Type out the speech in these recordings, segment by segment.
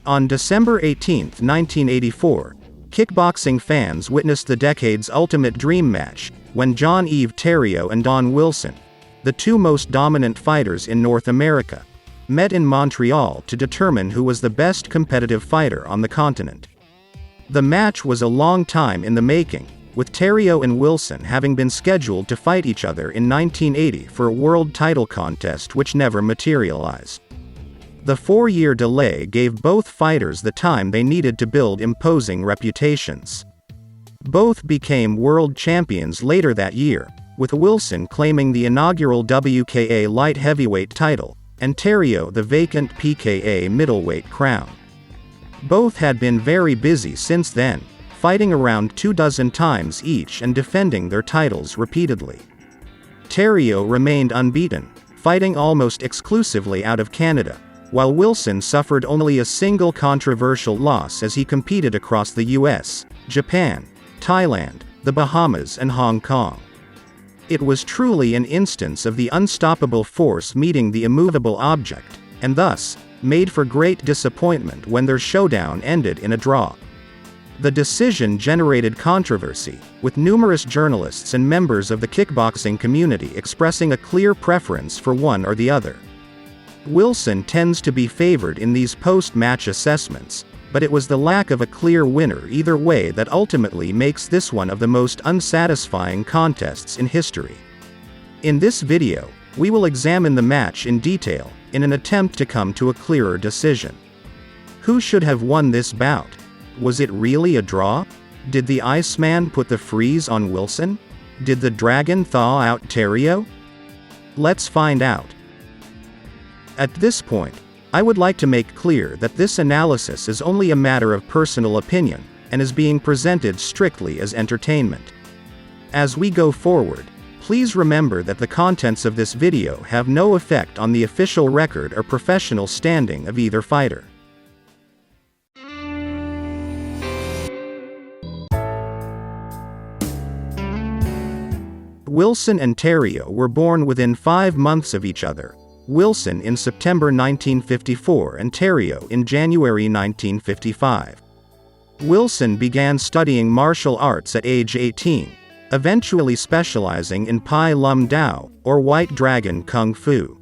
On December 18, 1984, kickboxing fans witnessed the decade's ultimate dream match, when Jean-Yves Thériault and Don Wilson, the two most dominant fighters in North America, met in Montreal to determine who was the best competitive fighter on the continent. The match was a long time in the making, with Thériault and Wilson having been scheduled to fight each other in 1980 for a world title contest which never materialized. The 4-year delay gave both fighters the time they needed to build imposing reputations. Both became world champions later that year, with Wilson claiming the inaugural WKA light heavyweight title, and Thériault the vacant PKA middleweight crown. Both had been very busy since then, fighting around 24 times each and defending their titles repeatedly. Thériault remained unbeaten, fighting almost exclusively out of Canada, while Wilson suffered only a single controversial loss as he competed across the US, Japan, Thailand, the Bahamas and Hong Kong. It was truly an instance of the unstoppable force meeting the immovable object, and thus, made for great disappointment when their showdown ended in a draw. The decision generated controversy, with numerous journalists and members of the kickboxing community expressing a clear preference for one or the other. Wilson tends to be favored in these post-match assessments, but it was the lack of a clear winner either way that ultimately makes this one of the most unsatisfying contests in history. In this video, we will examine the match in detail, in an attempt to come to a clearer decision. Who should have won this bout? Was it really a draw? Did the Iceman put the freeze on Wilson? Did the Dragon thaw out Thériault? Let's find out. At this point, I would like to make clear that this analysis is only a matter of personal opinion, and is being presented strictly as entertainment. As we go forward, please remember that the contents of this video have no effect on the official record or professional standing of either fighter. Wilson and Thériault were born within 5 months of each other, Wilson in September 1954 and Thériault in January 1955. Wilson began studying martial arts at age 18, eventually specializing in Pai Lum Dao, or White Dragon Kung Fu.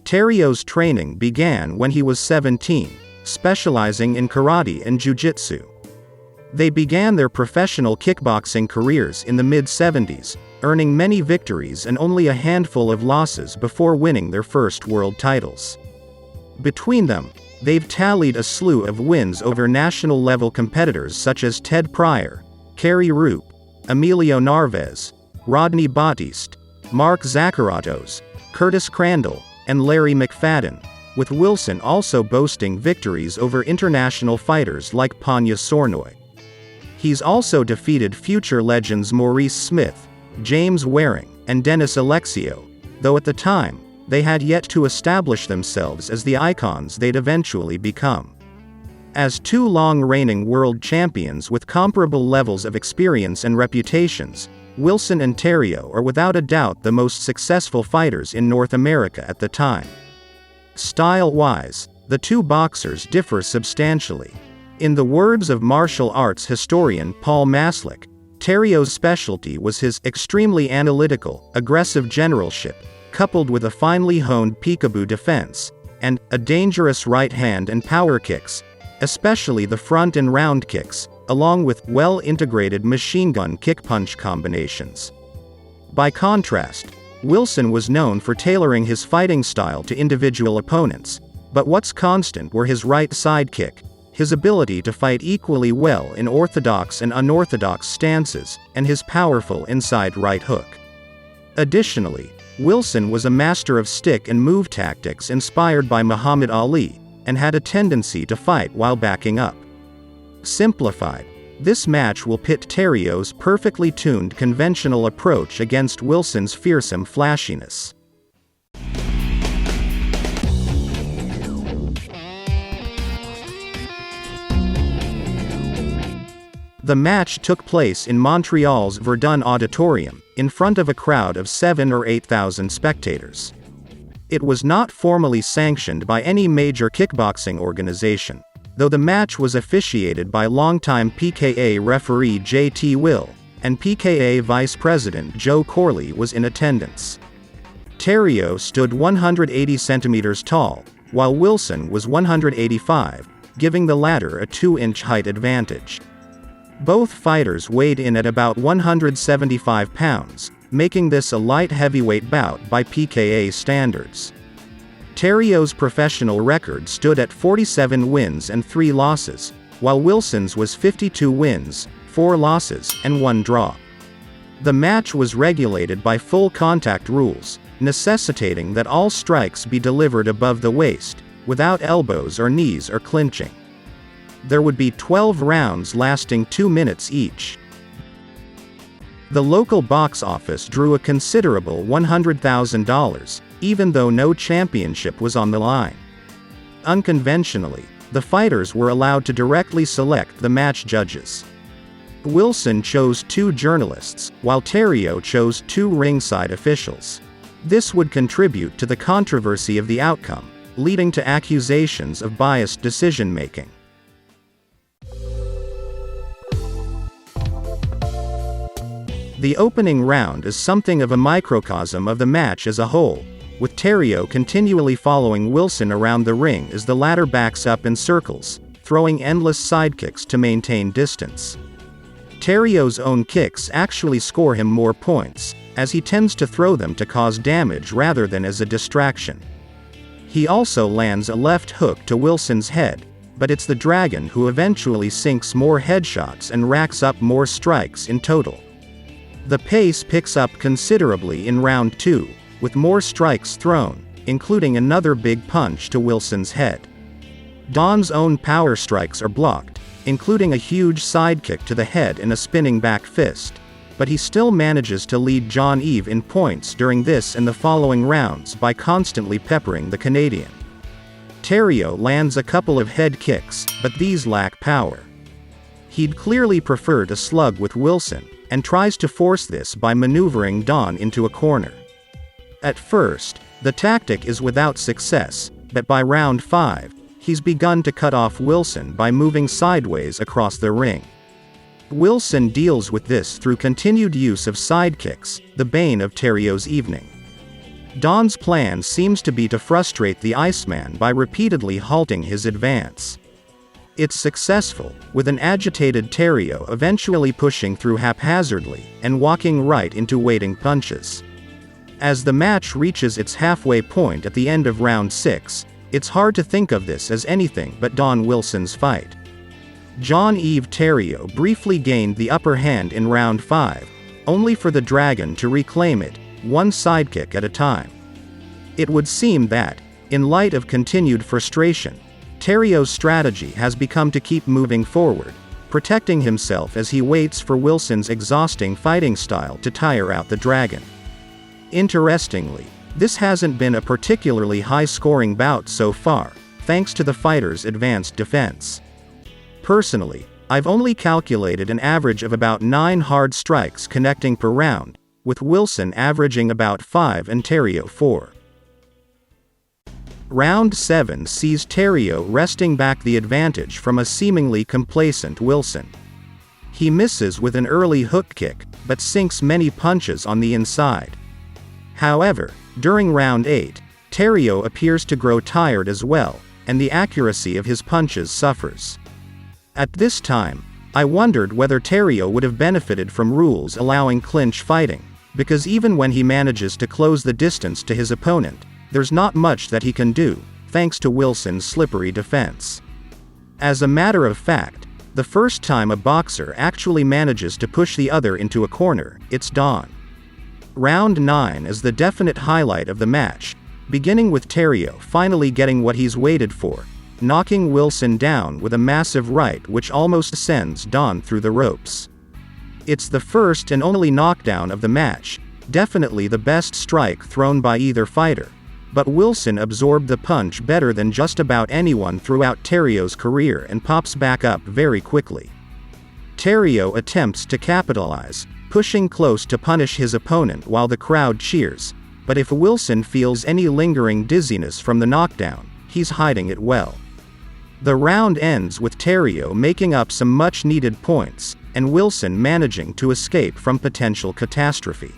Thériault's training began when he was 17, specializing in karate and jiu-jitsu. They began their professional kickboxing careers in the mid-70s, earning many victories and only a handful of losses before winning their first world titles. Between them, they've tallied a slew of wins over national-level competitors such as Ted Pryor, Kerry Roop, Emilio Narvaez, Rodney Batiste, Mark Zaccaratos, Curtis Crandall, and Larry McFadden, with Wilson also boasting victories over international fighters like Panya Sornoy. He's also defeated future legends Maurice Smith, James Waring, and Dennis Alexio, though at the time, they had yet to establish themselves as the icons they'd eventually become. As two long-reigning world champions with comparable levels of experience and reputations, Wilson and Thériault are without a doubt the most successful fighters in North America at the time. Style-wise, the two boxers differ substantially. In the words of martial arts historian Paul Maslick, Thériault's specialty was his extremely analytical, aggressive generalship, coupled with a finely honed peekaboo defense, and a dangerous right hand and power kicks, especially the front and round kicks, along with well-integrated machine gun kick-punch combinations. By contrast, Wilson was known for tailoring his fighting style to individual opponents, but what's constant were his right side kick, his ability to fight equally well in orthodox and unorthodox stances, and his powerful inside right hook. Additionally, Wilson was a master of stick and move tactics inspired by Muhammad Ali, and had a tendency to fight while backing up. Simplified, this match will pit Thériault's perfectly tuned conventional approach against Wilson's fearsome flashiness. The match took place in Montreal's Verdun Auditorium, in front of a crowd of 7,000 or 8,000 spectators. It was not formally sanctioned by any major kickboxing organization, though the match was officiated by longtime PKA referee J.T. Will, and PKA Vice President Joe Corley was in attendance. Thériault stood 180 centimeters tall, while Wilson was 185, giving the latter a 2-inch height advantage. Both fighters weighed in at about 175 pounds, making this a light heavyweight bout by PKA standards. Thériault's professional record stood at 47 wins and 3 losses, while Wilson's was 52 wins, 4 losses, and 1 draw. The match was regulated by full contact rules, necessitating that all strikes be delivered above the waist, without elbows or knees or clinching. There would be 12 rounds lasting 2 minutes each. The local box office drew a considerable $100,000, even though no championship was on the line. Unconventionally, the fighters were allowed to directly select the match judges. Wilson chose 2 journalists, while Thériault chose 2 ringside officials. This would contribute to the controversy of the outcome, leading to accusations of biased decision-making. The opening round is something of a microcosm of the match as a whole, with Thériault continually following Wilson around the ring as the latter backs up in circles, throwing endless sidekicks to maintain distance. Thériault's own kicks actually score him more points, as he tends to throw them to cause damage rather than as a distraction. He also lands a left hook to Wilson's head, but it's the Dragon who eventually sinks more headshots and racks up more strikes in total. The pace picks up considerably in round 2, with more strikes thrown, including another big punch to Wilson's head. Don's own power strikes are blocked, including a huge sidekick to the head and a spinning back fist, but he still manages to lead Jean-Yves in points during this and the following rounds by constantly peppering the Canadian. Thériault lands a couple of head kicks, but these lack power. He'd clearly prefer to slug with Wilson, and tries to force this by maneuvering Don into a corner. At first, the tactic is without success, but by round 5, he's begun to cut off Wilson by moving sideways across the ring. Wilson deals with this through continued use of sidekicks, the bane of Thériault's evening. Don's plan seems to be to frustrate the Iceman by repeatedly halting his advance. It's successful, with an agitated Thériault eventually pushing through haphazardly, and walking right into waiting punches. As the match reaches its halfway point at the end of round 6, it's hard to think of this as anything but Don Wilson's fight. Jean-Yves Thériault briefly gained the upper hand in round 5, only for the Dragon to reclaim it, one sidekick at a time. It would seem that, in light of continued frustration, Thériault's strategy has become to keep moving forward, protecting himself as he waits for Wilson's exhausting fighting style to tire out the Dragon. Interestingly, this hasn't been a particularly high-scoring bout so far, thanks to the fighter's advanced defense. Personally, I've only calculated an average of about 9 hard strikes connecting per round, with Wilson averaging about 5 and Thériault 4. Round 7 sees Thériault wresting back the advantage from a seemingly complacent Wilson. He misses with an early hook kick, but sinks many punches on the inside. However, during round 8, Thériault appears to grow tired as well, and the accuracy of his punches suffers. At this time, I wondered whether Thériault would have benefited from rules allowing clinch fighting, because even when he manages to close the distance to his opponent, there's not much that he can do, thanks to Wilson's slippery defense. As a matter of fact, the first time a boxer actually manages to push the other into a corner, it's Don. Round 9 is the definite highlight of the match, beginning with Thériault finally getting what he's waited for, knocking Wilson down with a massive right which almost sends Don through the ropes. It's the first and only knockdown of the match, definitely the best strike thrown by either fighter, but Wilson absorbed the punch better than just about anyone throughout Thériault's career and pops back up very quickly. Thériault attempts to capitalize, pushing close to punish his opponent while the crowd cheers, but if Wilson feels any lingering dizziness from the knockdown, he's hiding it well. The round ends with Thériault making up some much-needed points, and Wilson managing to escape from potential catastrophe.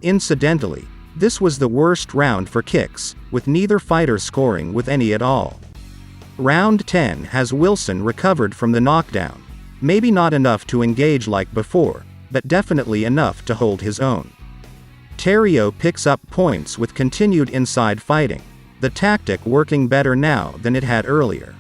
Incidentally, this was the worst round for kicks, with neither fighter scoring with any at all. Round 10 has Wilson recovered from the knockdown. Maybe not enough to engage like before, but definitely enough to hold his own. Thériault picks up points with continued inside fighting, the tactic working better now than it had earlier.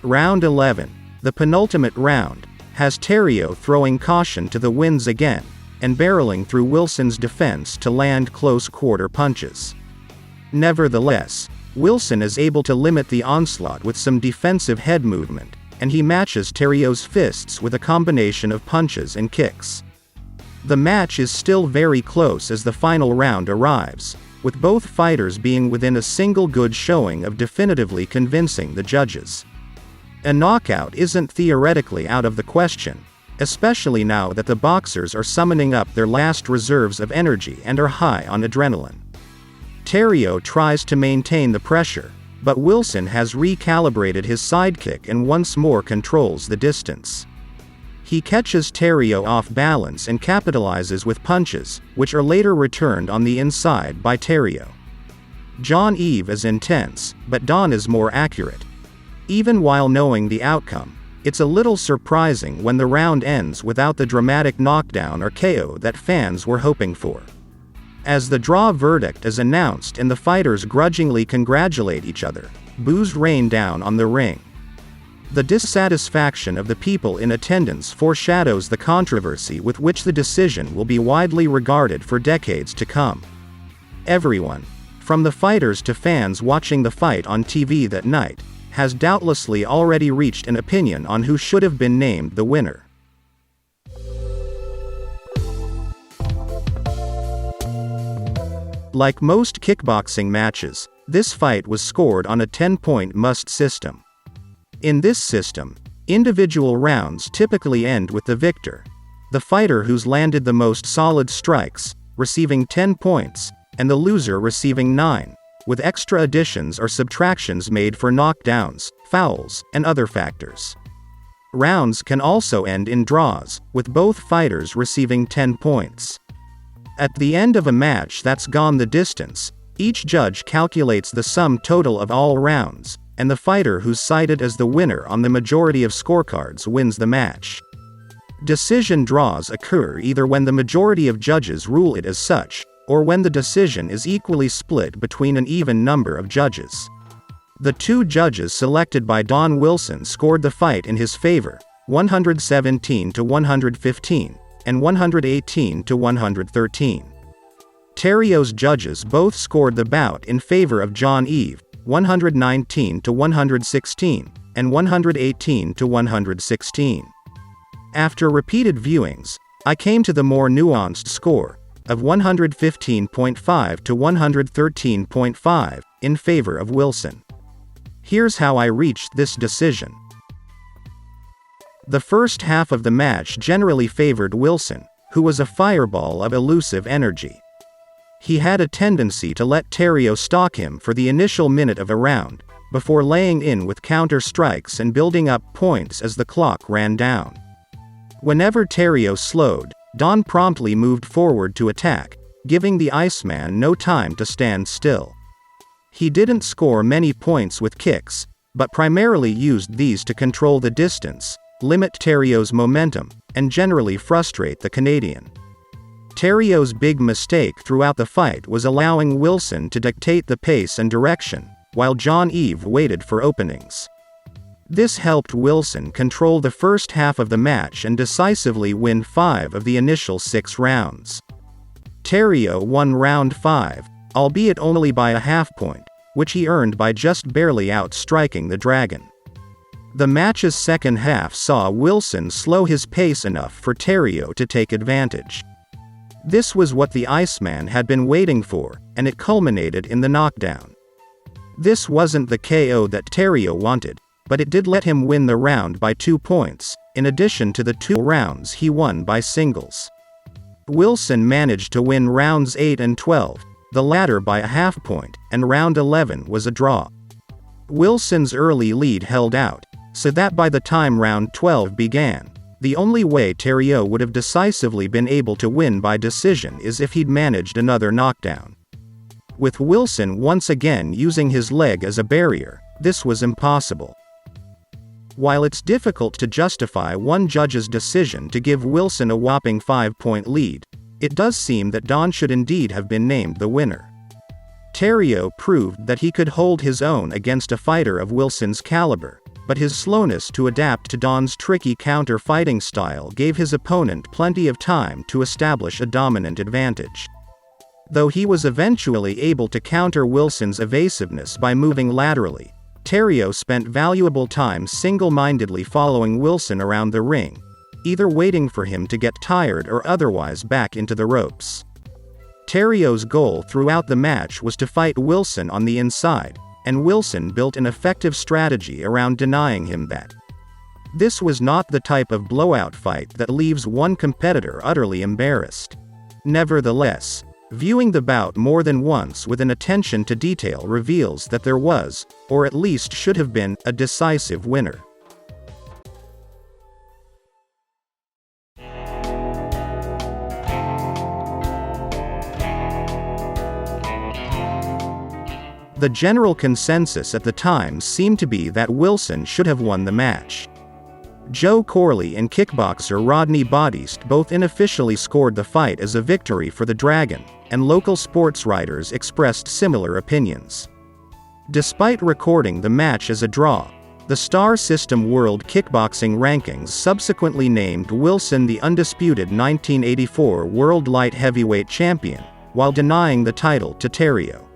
Round 11, the penultimate round, has Thériault throwing caution to the winds again, and barreling through Wilson's defense to land close-quarter punches. Nevertheless, Wilson is able to limit the onslaught with some defensive head movement, and he matches Thériault's fists with a combination of punches and kicks. The match is still very close as the final round arrives, with both fighters being within a single good showing of definitively convincing the judges. A knockout isn't theoretically out of the question, especially now that the boxers are summoning up their last reserves of energy and are high on adrenaline. Thériault tries to maintain the pressure, but Wilson has recalibrated his sidekick and once more controls the distance. He catches Thériault off balance and capitalizes with punches, which are later returned on the inside by Thériault. Jean-Yves is intense, but Don is more accurate. Even while knowing the outcome, it's a little surprising when the round ends without the dramatic knockdown or KO that fans were hoping for. As the draw verdict is announced and the fighters grudgingly congratulate each other, boos rain down on the ring. The dissatisfaction of the people in attendance foreshadows the controversy with which the decision will be widely regarded for decades to come. Everyone, from the fighters to fans watching the fight on TV that night, has doubtlessly already reached an opinion on who should have been named the winner. Like most kickboxing matches, this fight was scored on a 10-point must system. In this system, individual rounds typically end with the victor, the fighter who's landed the most solid strikes, receiving 10 points, and the loser receiving 9, with extra additions or subtractions made for knockdowns, fouls, and other factors. Rounds can also end in draws, with both fighters receiving 10 points. At the end of a match that's gone the distance, each judge calculates the sum total of all rounds, and the fighter who's cited as the winner on the majority of scorecards wins the match. Decision draws occur either when the majority of judges rule it as such, or when the decision is equally split between an even number of judges. The two judges selected by Don Wilson scored the fight in his favor, 117 to 115, and 118 to 113. Thériault's judges both scored the bout in favor of Jean-Yves, 119 to 116, and 118 to 116. After repeated viewings, I came to the more nuanced score of 115.5 to 113.5 in favor of Wilson. Here's how I reached this decision. The first half of the match generally favored Wilson, who was a fireball of elusive energy. He had a tendency to let Thériault stalk him for the initial minute of a round, before laying in with counter strikes and building up points as the clock ran down. Whenever Thériault slowed, Don promptly moved forward to attack, giving the Iceman no time to stand still. He didn't score many points with kicks, but primarily used these to control the distance, limit Thériault's momentum, and generally frustrate the Canadian. Thériault's big mistake throughout the fight was allowing Wilson to dictate the pace and direction, while Jean-Yves waited for openings. This helped Wilson control the first half of the match and decisively win 5 of the initial 6 rounds. Thériault won round 5, albeit only by a half point, which he earned by just barely outstriking the Dragon. The match's second half saw Wilson slow his pace enough for Thériault to take advantage. This was what the Iceman had been waiting for, and it culminated in the knockdown. This wasn't the KO that Thériault wanted, but it did let him win the round by 2 points, in addition to the 2 rounds he won by singles. Wilson managed to win rounds 8 and 12, the latter by a half point, and round 11 was a draw. Wilson's early lead held out, so that by the time round 12 began, the only way Thériault would have decisively been able to win by decision is if he'd managed another knockdown. With Wilson once again using his leg as a barrier, this was impossible. While it's difficult to justify one judge's decision to give Wilson a whopping 5-point lead, it does seem that Don should indeed have been named the winner. Thériault proved that he could hold his own against a fighter of Wilson's caliber, but his slowness to adapt to Don's tricky counter-fighting style gave his opponent plenty of time to establish a dominant advantage. Though he was eventually able to counter Wilson's evasiveness by moving laterally, Thériault spent valuable time single-mindedly following Wilson around the ring, either waiting for him to get tired or otherwise back into the ropes. Thériault's goal throughout the match was to fight Wilson on the inside, and Wilson built an effective strategy around denying him that. This was not the type of blowout fight that leaves one competitor utterly embarrassed. Nevertheless, viewing the bout more than once with an attention to detail reveals that there was, or at least should have been, a decisive winner. The general consensus at the time seemed to be that Wilson should have won the match. Joe Corley and kickboxer Rodney Bautista both unofficially scored the fight as a victory for the Dragon, and local sports writers expressed similar opinions. Despite recording the match as a draw, the Star System World Kickboxing Rankings subsequently named Wilson the undisputed 1984 World Light Heavyweight Champion, while denying the title to Thériault.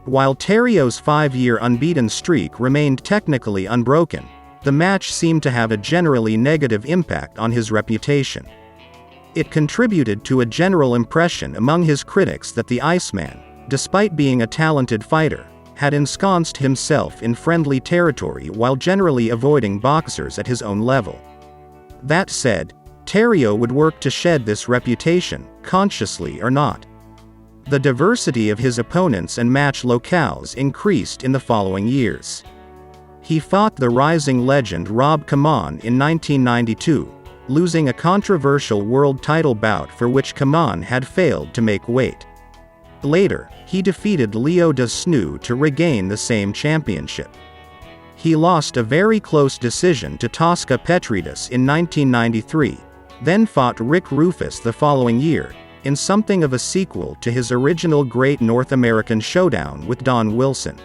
While Thériault's 5-year unbeaten streak remained technically unbroken, the match seemed to have a generally negative impact on his reputation. It contributed to a general impression among his critics that the Iceman, despite being a talented fighter, had ensconced himself in friendly territory while generally avoiding boxers at his own level. That said, Thériault would work to shed this reputation, consciously or not. The diversity of his opponents and match locales increased in the following years. He fought the rising legend Rob Kaman in 1992, losing a controversial world title bout for which Kaman had failed to make weight. Later, he defeated Leo Desneux to regain the same championship. He lost a very close decision to Tosca Petridis in 1993, then fought Rick Rufus the following year, in something of a sequel to his original Great North American Showdown with Don Wilson.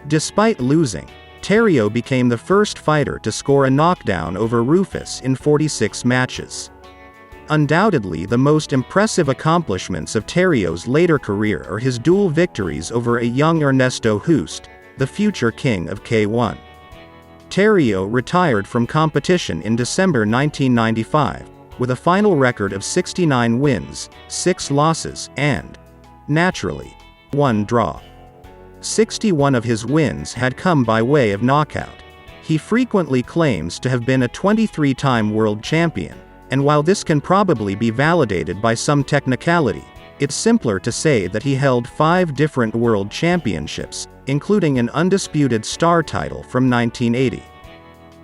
Despite losing, Thériault became the first fighter to score a knockdown over Rufus in 46 matches. Undoubtedly the most impressive accomplishments of Thériault's later career are his dual victories over a young Ernesto Hoost, the future king of K1. Thériault retired from competition in December 1995, with a final record of 69 wins, 6 losses, and, naturally, 1 draw. 61 of his wins had come by way of knockout. He frequently claims to have been a 23-time world champion, and while this can probably be validated by some technicality, it's simpler to say that he held 5 different world championships, including an undisputed star title from 1980.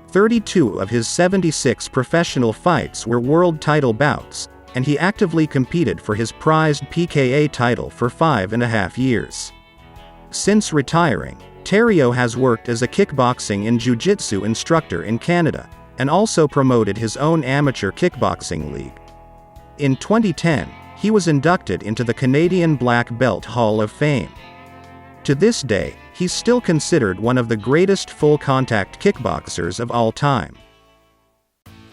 32 of his 76 professional fights were world title bouts, and he actively competed for his prized PKA title for 5.5 years. Since retiring, Thériault has worked as a kickboxing and jiu-jitsu instructor in Canada, and also promoted his own amateur kickboxing league. In 2010, he was inducted into the Canadian Black Belt Hall of Fame. To this day, he's still considered one of the greatest full-contact kickboxers of all time.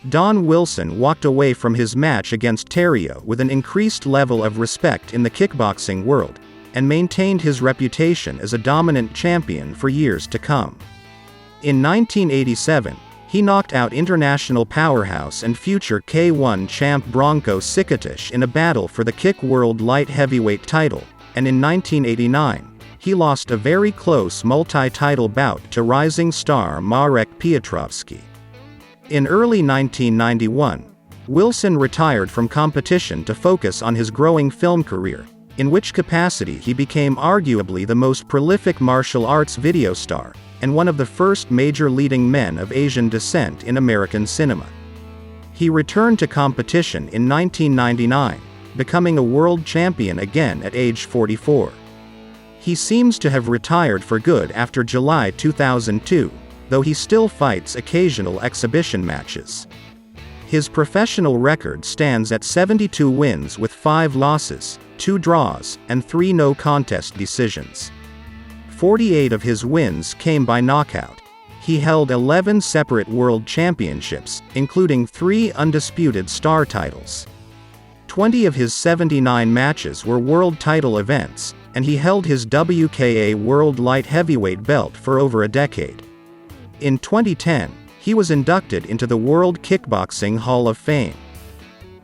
Don Wilson walked away from his match against Thériault with an increased level of respect in the kickboxing world, and maintained his reputation as a dominant champion for years to come. In 1987, he knocked out international powerhouse and future K1 champ Bronco Sikatish in a battle for the Kick World Light Heavyweight title, and in 1989, he lost a very close multi-title bout to rising star Marek Piotrowski. In early 1991, Wilson retired from competition to focus on his growing film career, in which capacity he became arguably the most prolific martial arts video star, and one of the first major leading men of Asian descent in American cinema. He returned to competition in 1999, becoming a world champion again at age 44. He seems to have retired for good after July 2002, though he still fights occasional exhibition matches. His professional record stands at 72 wins with 5 losses, 2 draws, and 3 no-contest decisions. 48 of his wins came by knockout. He held 11 separate world championships, including 3 undisputed star titles. 20 of his 79 matches were world title events, and he held his WKA World Light Heavyweight belt for over a decade. In 2010, he was inducted into the World Kickboxing Hall of Fame.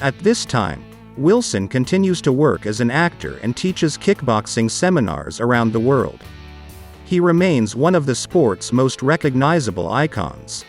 At this time, Wilson continues to work as an actor and teaches kickboxing seminars around the world. He remains one of the sport's most recognizable icons.